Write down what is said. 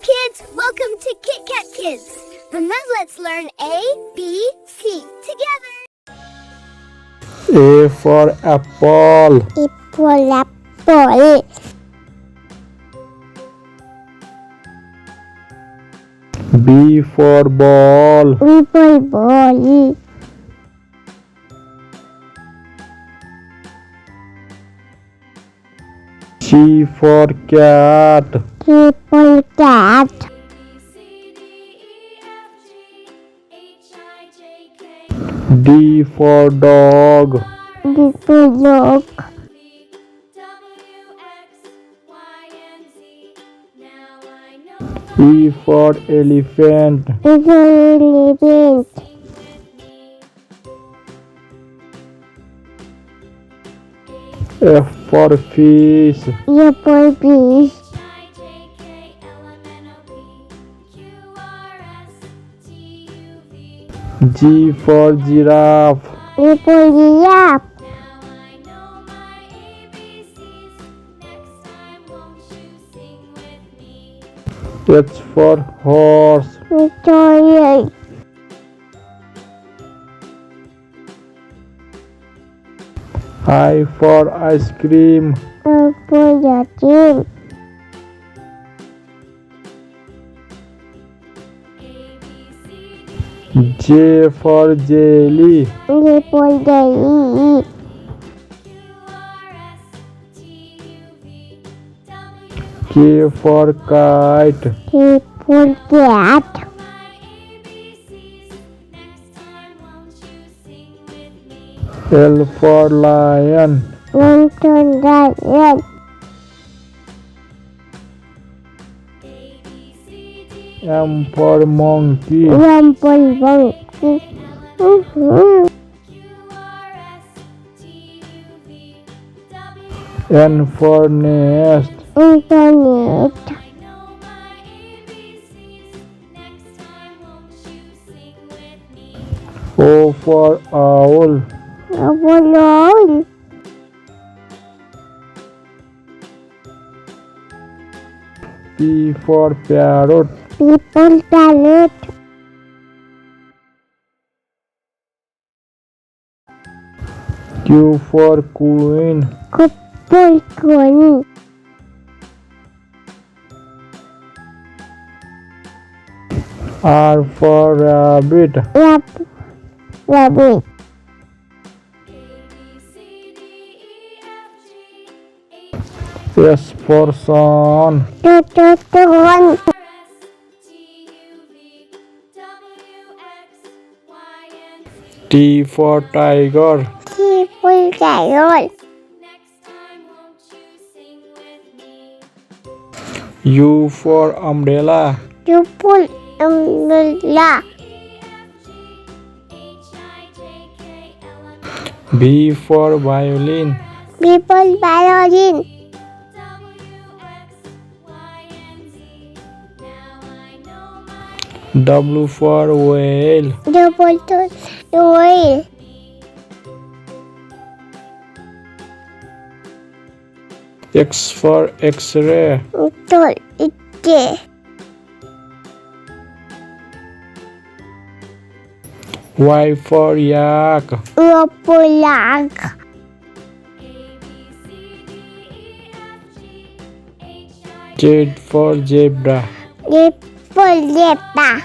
kids, welcome to Kit Kat Kids. And now let's learn A, B, C together. A for apple. Apple. B for ball. Ball. C for cat. Cat. D for dog. Dog. E for elephant. Elephant. F for fish. Apple fish. G for giraffe. Apple giraffe. H for horse. Toy. I for ice cream. Apple team. J for jelly. Apple day. K for kite. Apple cat. L for lion. Lantern lion. M for monkey. Apple monkey. N for nest. Internet. O for owl. Apple. P for parrot. People palette. Q for queen. Couple coin. R for rabbit. Rabbit. S for sun. One. T for tiger. People carol. U for umbrella. People umbrella. V for violin. People violin. W for whale. Double whale. X for x-ray. It. Y for yak. Yak. Z for zebra. Apple zebra.